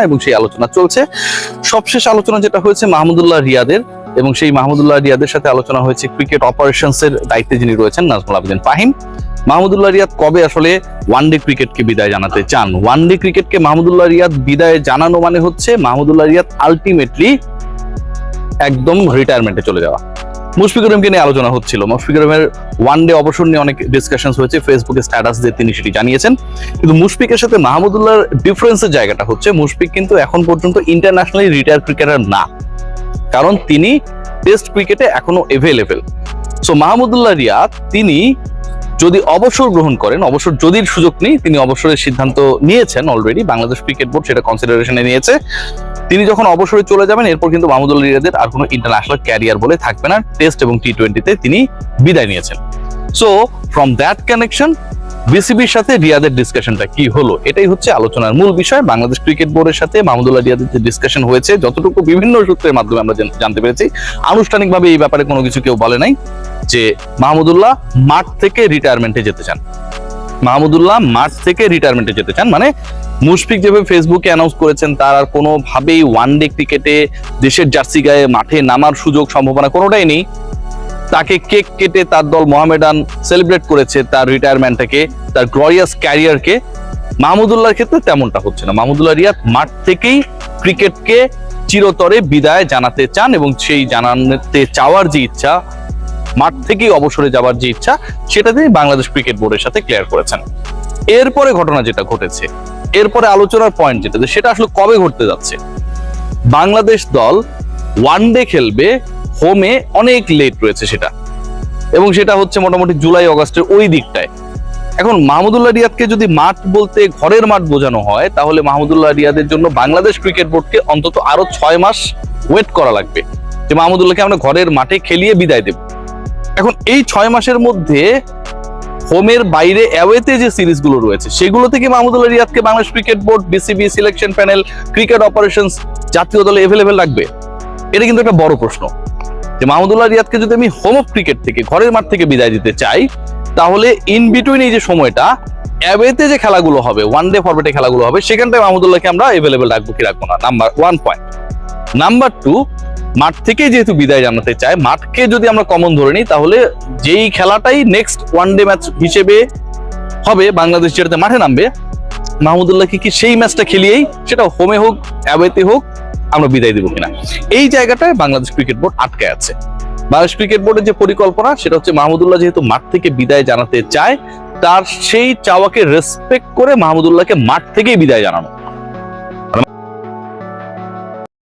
এবং সেই আলোচনা চলছে। সবশেষ আলোচনা যেটা হয়েছে মাহমুদুল্লাহ রিয়াদের, এবং সেই মাহমুদুল্লাহ রিয়াদের সাথে আলোচনা হয়েছে ক্রিকেট অপারেশনস এর দায়িত্বে যিনি রয়েছেন নাজমুল আবেদিন ফাহিম। মাহমুদুল্লাহ রিয়াদ কবে আসলে ওয়ানডে ক্রিকেটকে বিদায় জানাতে চান? ওয়ানডে ক্রিকেটকে মাহমুদুল্লাহ রিয়াদ বিদায় জানানো মানে হচ্ছে মাহমুদুল্লাহ রিয়াদ আলটিমেটলি একদম রিটায়ারমেন্টে চলে যাওয়া। মুশফিকুর রহিমকে নিয়ে আলোচনা হচ্ছিল, মুশফিকুর রহিমের ওয়ানডে অবসর নিয়ে অনেক ডিসকাশন হয়েছে, ফেসবুকে স্ট্যাটাস দিয়ে তিনি সেটি জানিয়েছেন। কিন্তু মুশফিকের সাথে মাহমুদুল্লাহর ডিফারেন্সের জায়গাটা হচ্ছে মুশফিক কিন্তু এখন পর্যন্ত ইন্টারন্যাশনালি রিটায়ার ক্রিকেটার না, কারণ তিনি টেস্ট ক্রিকেটে এখনো এভেলেবেল। সো মাহমুদুল্লাহ রিয়াদ তিনি যদি অবসর গ্রহণ করেন, অবসর যদি সুযোগ নেই, তিনি অবসরের সিদ্ধান্ত নিয়েছেন অলরেডি, বাংলাদেশ ক্রিকেট বোর্ড সেটা কনসিডারেশনে নিয়েছে। তিনি যখন অবসরে চলে যাবেন এরপর কিন্তু মাহমুদুল্লাহ রিয়াদের আর কোনো ইন্টারন্যাশনাল ক্যারিয়ার বলে থাকবে না, টেস্ট এবং টি-20তে তিনি বিদায় নিয়েছেন। সো ফ্রম দ্যাট কানেকশন বিসিবির সাথে রিয়াদের ডিসকাশনটা কি হলো, এটাই হচ্ছে আলোচনার মূল বিষয়। বাংলাদেশ ক্রিকেট বোর্ডের সাথে মাহমুদুল্লাহ রিয়াদের যে ডিসকাশন হয়েছে, যতটুকু বিভিন্ন সূত্রের মাধ্যমে আমরা জানতে পেরেছি, আনুষ্ঠানিকভাবে এই ব্যাপারে কোনো কিছু কেউ বলে নাই যে মাহমুদুল্লাহ মাঠ থেকে রিটায়ারমেন্টে যেতে চান। মাহমুদুল্লাহ মাঠ থেকে রিটায়ারমেন্টে যেতে চান মানে মুশফিক যেভাবে ফেসবুকে অ্যানাউন্স করেছেন তার আর কোনোভাবেই ওয়ানডে ক্রিকেটে দেশের জার্সি গায়ে মাঠে নামার সুযোগ সম্ভাবনা কোনোটাই নেই। তাকে কেক কেটে তার দল মোহামেডান সেলিব্রেট করেছে তার রিটায়ারমেন্টটাকে, তার গ্লোরিয়াস ক্যারিয়ারকে। মাহমুদুল্লাহর ক্ষেত্রে তেমনটা হচ্ছে না। মাহমুদুল্লাহ রিয়াদ মাঠ থেকেই ক্রিকেটকে চিরতরে বিদায় জানাতে চান, এবং সেই জানাতে চাওয়ার যে ইচ্ছা, মাঠ থেকেই অবসরে যাওয়ার যে ইচ্ছা, সেটা তিনি বাংলাদেশ ক্রিকেট বোর্ডের সাথে ক্লিয়ার করেছেন। এরপরে ঘটনা যেটা ঘটেছে, এরপরে আলোচনার পয়েন্ট যেটা, সেটা আসলে কবে ঘটতে যাচ্ছে। বাংলাদেশ দল ওয়ানডে খেলবে, হোমে অনেক লেট রয়েছে সেটা, এবং সেটা হচ্ছে মোটামুটি জুলাই অগাস্টের ওই দিকটায়। এখন মাহমুদুল্লাহ রিয়াদকে যদি মাঠ বলতে ঘরের মাঠ বোঝানো হয়, তাহলে মাহমুদুল্লাহ রিয়াদের জন্য বাংলাদেশ ক্রিকেট বোর্ডকে অন্তত আরো 6 মাস ওয়েট করা লাগবে যে মাহমুদুল্লাহকে আমরা ঘরের মাঠে খেলিয়ে বিদায় দেব। এখন এই 6 মাসের মধ্যে হোমের বাইরে অ্যাওয়েতে যে সিরিজগুলো রয়েছে সেগুলো থেকে মাহমুদুল্লাহ রিয়াদকে Bangladesh cricket board, BCB, selection panel, cricket operations, জাতীয় দলে এভেলেবেল রাখবে। এটা কিন্তু একটা বড় প্রশ্ন যে মাহমুদুল্লাহ রিয়াদকে যদি আমি হোম অফ ক্রিকেট থেকে, ঘরের মাঠ থেকে বিদায় দিতে চাই, তাহলে ইন বিটুইন এই যে সময়টা অ্যাওয়েতে যে খেলাগুলো হবে, ওয়ানডে ফরম্যাটে খেলাগুলো হবে, সেখানটায় মাহমুদুল্লাহকে আমরা এভেলেবেল রাখবো কি রাখবো না, নাম্বার 1 পয়েন্ট। নাম্বার 2, মাঠ থেকে যেহেতু বিদায় জানাতে চায়, মাঠকে যদি আমরা কমন ধরে নিই, তাহলে যেই খেলাটাই নেক্সট ওয়ানডে ম্যাচ হিসেবে হবে, বাংলাদেশ যেটাতে মাঠে নামবে, মাহমুদুল্লাহকে কি সেই ম্যাচটা খেলিয়েই, সেটা হোমে হোক অ্যাওয়েতে হোক, আমরা বিদায় দিব কিনা, এই জায়গাটায় বাংলাদেশ ক্রিকেট বোর্ড আটকে আছে। বাংলাদেশ ক্রিকেট বোর্ডের যে পরিকল্পনা, সেটা হচ্ছে মাহমুদুল্লাহ যেহেতু মাঠ থেকে বিদায় জানাতে চায়, তার সেই চাওয়াকে রেসপেক্ট করে মাহমুদুল্লাহকে মাঠ থেকেই বিদায় জানানো।